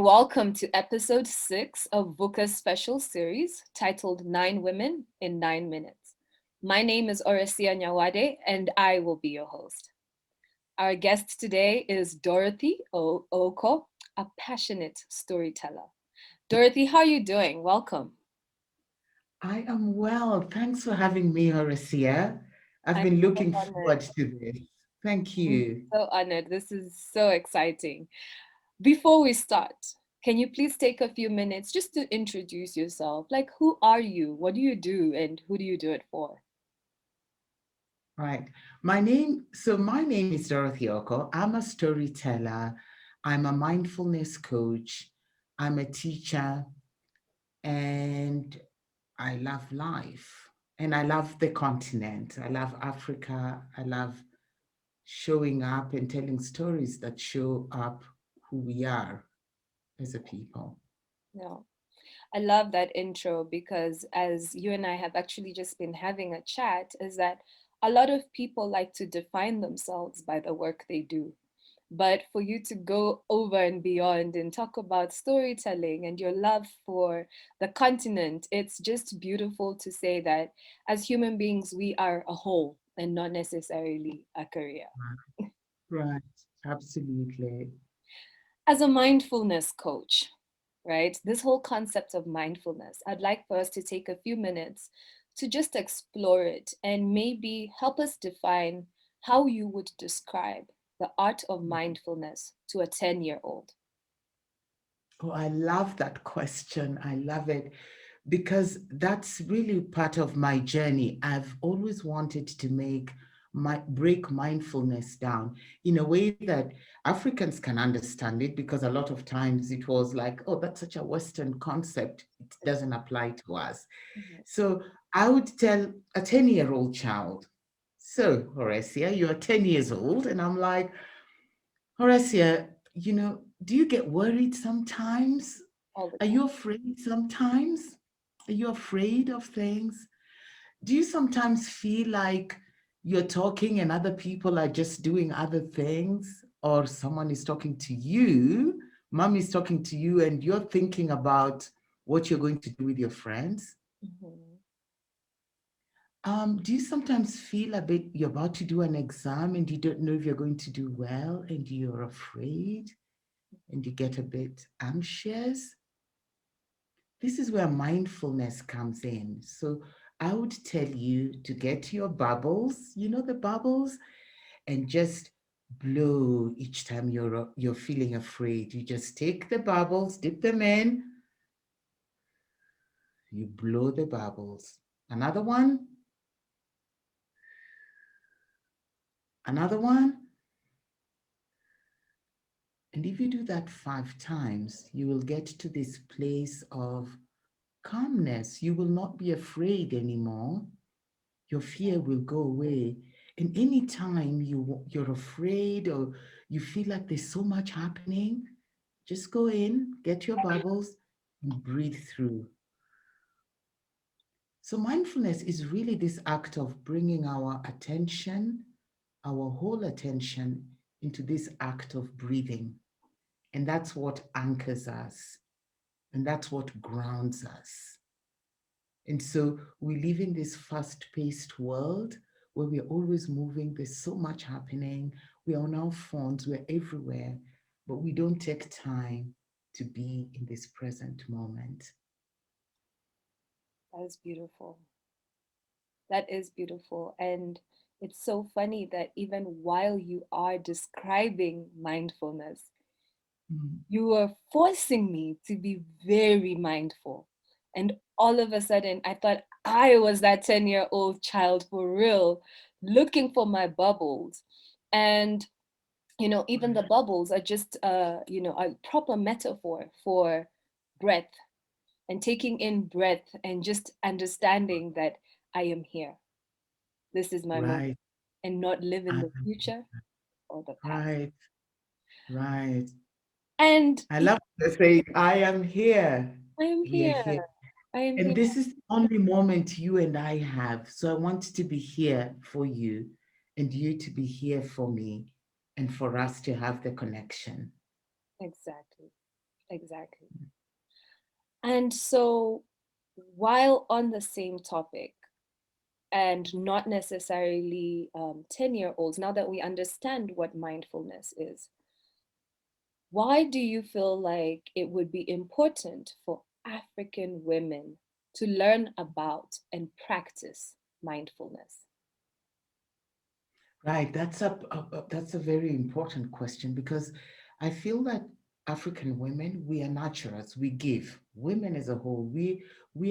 welcome to episode 6 of Vuka's special series titled 9 Women in 9 Minutes. My name is Oresia Nyawade and I will be your host. Our guest today is Dorothy Ooko, a passionate storyteller. Dorothy, how are you doing? Welcome. I am well. Thanks for having me, Horacia. I've I'm been so looking honored. forward to this. Thank I'm you. so honored. This is so exciting. Before we start, can you please take a few minutes just to introduce yourself? Like, who are you? What do you do? And who do you do it for? Right. My name is Dorothy Ooko. I'm a storyteller. I'm a mindfulness coach. I'm a teacher, and I love life. And I love the continent. I love Africa. I love showing up and telling stories that show up who we are as a people. No, I love that intro because as you and I have actually just been having a chat, is that a lot of people like to define themselves by the work they do. But for you to go over and beyond and talk about storytelling and your love for the continent, it's just beautiful to say that as human beings, we are a whole and not necessarily a career. Right. Absolutely. As a mindfulness coach, right, this whole concept of mindfulness, I'd like for us to take a few minutes to just explore it and maybe help us define how you would describe the art of mindfulness to a 10-year-old. Oh, I love that question. I love it because that's really part of my journey. I've always wanted to break mindfulness down in a way that Africans can understand it, because a lot of times it was like, oh, that's such a Western concept. It doesn't apply to us. Mhm. So I would tell a 10-year-old child, so Horacia, you're 10 years old. And I'm like, Horacia, do you get worried sometimes? All the Are time. you afraid sometimes? Are you afraid of things? Do you sometimes feel like you're talking and other people are just doing other things? Or someone is talking to you, mom is talking to you, and you're thinking about what you're going to do with your friends? Mhm. Do you sometimes feel a bit you're about to do an exam and you don't know if you're going to do well and you're afraid and you get a bit anxious? This is where mindfulness comes in. So I would tell you to get your bubbles, the bubbles, and just blow each time you're feeling afraid. You just take the bubbles, dip them in, you blow the bubbles. Another one, another one. And if you do that 5 times, you will get to this place of calmness. You will not be afraid anymore. Your fear will go away. And anytime you're afraid or you feel like there's so much happening, just go in, get your bubbles, and breathe through. So mindfulness is really this act of bringing our attention, our whole attention, into this act of breathing. And that's what anchors us, and that's what grounds us. And so we live in this fast paced world where we're always moving. There's so much happening. We're on our phones, we're everywhere, but we don't take time to be in this present moment. That is beautiful. That is beautiful. And it's so funny that even while you are describing mindfulness, Mm. you were forcing me to be very mindful. And all of a sudden, I thought I was that 10-year-old child for real, looking for my bubbles. And, even the bubbles are just, a proper metaphor for breath and taking in breath and just understanding that I am here. This is my moment Right, and not live in I- the future or the past. right, right. And I love to say, I am here. I am We are here. here. I am And here. this is the only moment you and I have. So I want to be here for you and you to be here for me and for us to have the connection. Exactly. Exactly. And so, while on the same topic, and not necessarily 10-year-olds, now that we understand what mindfulness is, why do you feel like it would be important for African women to learn about and practice mindfulness? Right, that's a very important question because I feel that African women, we are naturals, we give. Women as a whole, we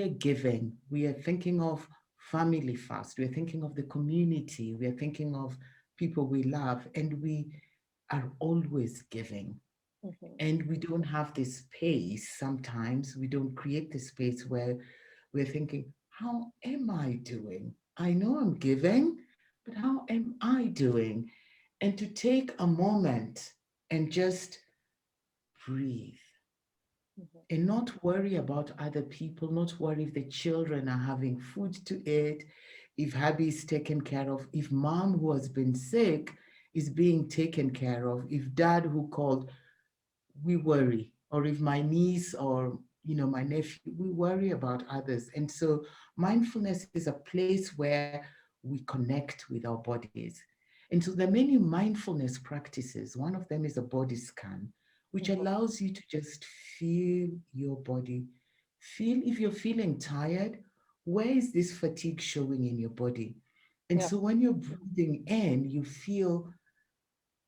are giving. We are thinking of family first. We're thinking of the community. We are thinking of people we love, and we are always giving. Mhm. And we don't have this space sometimes. We don't create this space where we're thinking, how am I doing? I know I'm giving, but how am I doing? And to take a moment and just breathe Mhm. and not worry about other people, not worry if the children are having food to eat, if hubby is taken care of, if mom who has been sick is being taken care of, if dad who called, we worry, or if my niece or my nephew, we worry about others. And so mindfulness is a place where we connect with our bodies. And so there are many mindfulness practices. One of them is a body scan, which Mhm. allows you to just feel your body. Feel if you're feeling tired, where is this fatigue showing in your body? And Yeah, so when you're breathing in, you feel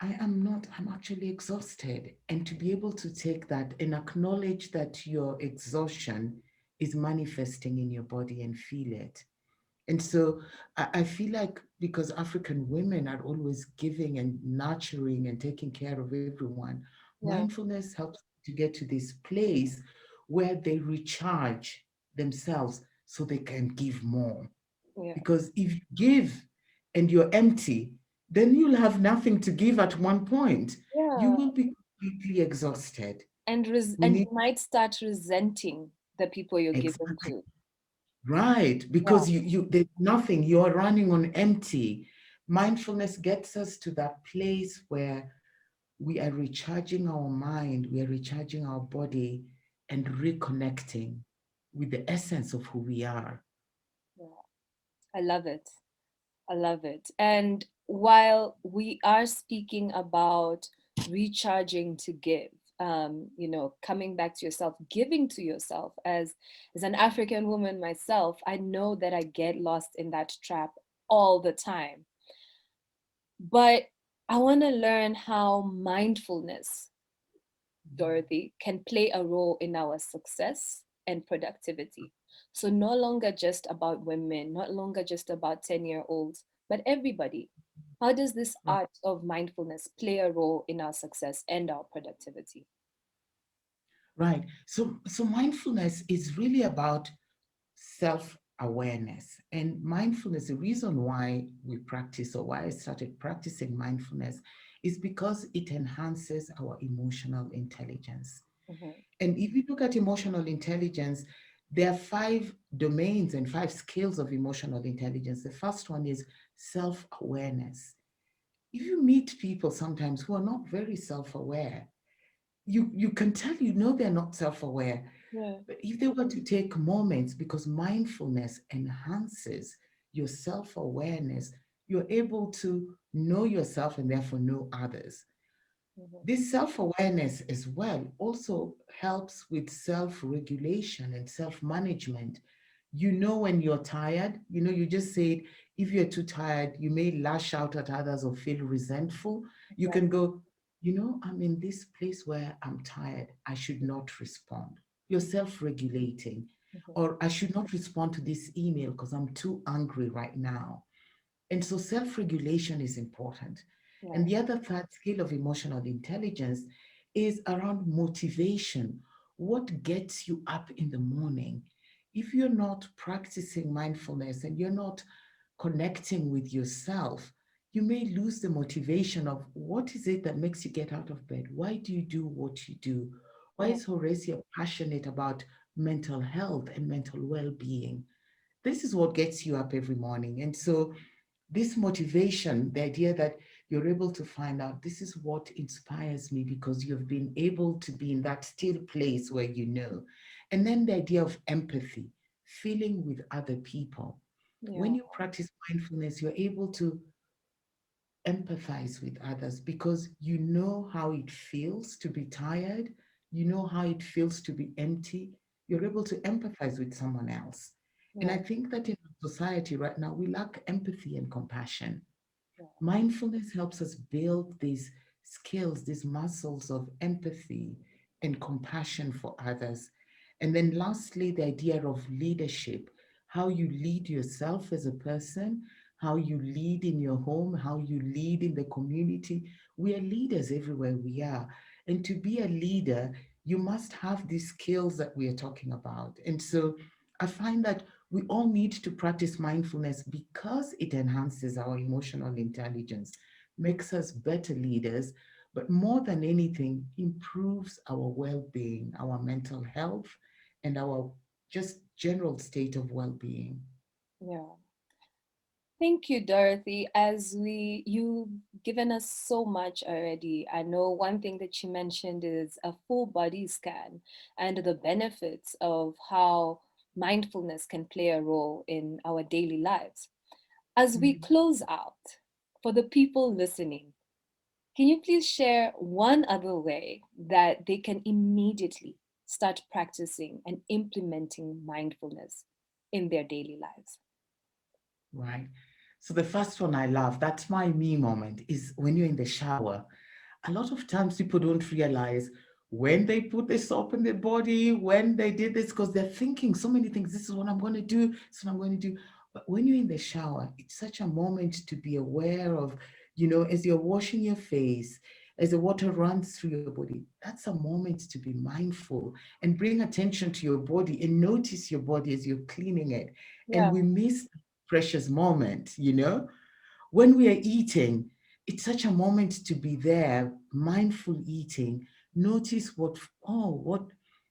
I'm actually exhausted. And to be able to take that and acknowledge that your exhaustion is manifesting in your body and feel it. And so I feel like because African women are always giving and nurturing and taking care of everyone, yeah, mindfulness helps to get to this place where they recharge themselves so they can give more. yeah, Because if you give and you're empty, then you'll have nothing to give at one point. You yeah. will be completely exhausted. We And need you might start resenting the people you're giving exactly to. right Yeah, because you there's nothing. You're running on empty. Mindfulness gets us to that place where we are recharging our mind, we are recharging our body, and reconnecting with the essence of who we are. yeah. I love it. I love it. And while we are speaking about recharging to give, coming back to yourself, giving to yourself, as an African woman myself, I know that I get lost in that trap all the time. But I want to learn how mindfulness, Dorothy, can play a role in our success and productivity. So, no longer just about women, not longer just about 10-year-olds, but everybody. How does this art of mindfulness play a role in our success and our productivity? Right. So mindfulness is really about self-awareness. And mindfulness, the reason why we practice or why I started practicing mindfulness is because it enhances our emotional intelligence. Mhm. And if you look at emotional intelligence, there are five domains and five scales of emotional intelligence. The first one is self-awareness. If you meet people sometimes who are not very self-aware, you can tell they're not self-aware. Yeah. But if they were to take moments, because mindfulness enhances your self-awareness, you're able to know yourself and therefore know others. Mhm. This self-awareness as well also helps with self-regulation and self-management. You know when you're tired, you just said if you're too tired, you may lash out at others or feel resentful. You can Exactly. go, I'm in this place where I'm tired. I should not respond. You're self-regulating. Mhm. Or I should not respond to this email because I'm too angry right now. And so self regulation is important. And Yeah. the other third skill of emotional intelligence is around motivation. What gets you up in the morning? If you're not practicing mindfulness and you're not connecting with yourself, you may lose the motivation of what is it that makes you get out of bed? Why do you do what you do? Why Mhm. is Horacia passionate about mental health and mental well being? This is what gets you up every morning. And so this motivation, the idea that you're able to find out this is what inspires me because you've been able to be in that still place where you know. And then the idea of empathy, feeling with other people. When Yeah. you practice mindfulness, you're able to empathize with others because you know how it feels to be tired, you know how it feels to be empty. You're able to empathize with someone else. And I Yeah. think that in our society right now, we lack empathy and compassion. Yeah. Mindfulness helps us build these skills, these muscles of empathy and compassion for others. And then, lastly, the idea of leadership, how you lead yourself as a person, how you lead in your home, how you lead in the community. We are leaders everywhere we are. And to be a leader, you must have these skills that we are talking about. And so I find that we all need to practice mindfulness because it enhances our emotional intelligence, makes us better leaders, but more than anything, improves our well being, our mental health, and our just general state of well being. Yeah. Thank you, Dorothy. You've given us so much already. I know one thing that you mentioned is a full body scan and the benefits of how mindfulness can play a role in our daily lives. As we Mhm. close out, for the people listening, can you please share one other way that they can immediately start practicing and implementing mindfulness in their daily lives? Right. So the first one I love, that's my me moment, is when you're in the shower. A lot of times people don't realize when they put the soap in their body, when they did this, because they're thinking so many things. This is what I'm going to do. This is what I'm going to do. But when you're in the shower, it's such a moment to be aware of, as you're washing your face, as the water runs through your body, that's a moment to be mindful and bring attention to your body and notice your body as you're cleaning it. And Yeah. we miss that precious moment. When we are eating, it's such a moment to be there, mindful eating. Notice what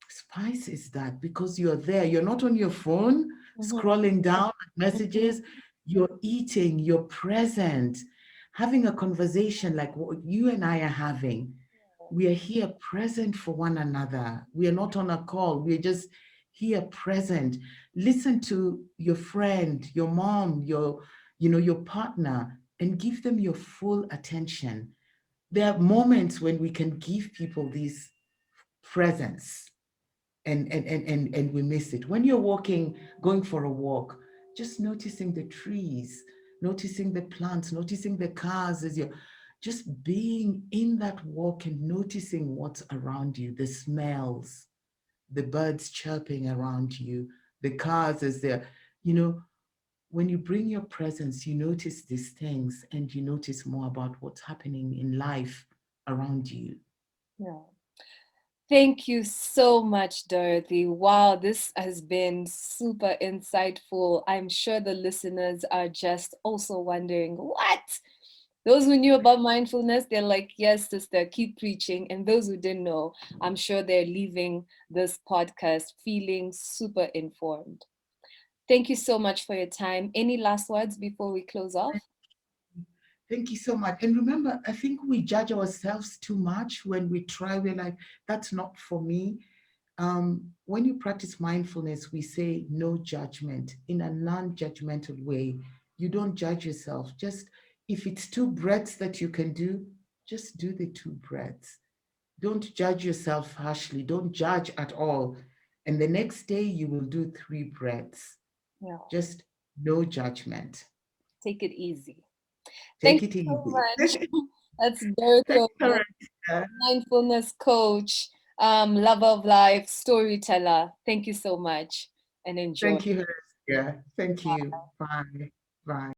spice is that? Because you're there. You're not on your phone Mhm. scrolling down at Mhm. messages. You're eating, you're present, having a conversation like what you and I are having. We are here present for one another. We are not on a call. We're just here present. Listen to your friend, your mom, your partner, and give them your full attention. There are moments when we can give people this presence and we miss it. When you're walking, going for a walk, just noticing the trees, noticing the plants, noticing the cars as you're just being in that walk and noticing what's around you, the smells, the birds chirping around you, the cars as they're, you know, when you bring your presence, you notice these things and you notice more about what's happening in life around you. Yeah. Thank you so much, Dorothy. Wow, this has been super insightful. I'm sure the listeners are just also wondering, what? Those who knew about mindfulness, they're like, yes, sister, keep preaching. And those who didn't know, I'm sure they're leaving this podcast feeling super informed. Thank you so much for your time. Any last words before we close off? Thank you so much. And remember, I think we judge ourselves too much when we try. We're like, that's not for me. When you practice mindfulness, we say no judgment in a non judgmental way. You don't judge yourself. Just if it's two breaths that you can do, just do the two breaths. Don't judge yourself harshly. Don't judge at all. And the next day, you will do three breaths. Yeah, Just no judgment. take it easy. Thank Take it you so easy. much. That's Dorothy Thanks, Ooko, Loretta. mindfulness coach, lover of life, storyteller. Thank you so much and enjoy. Thank you, Herskia. Thank you. Bye. Bye.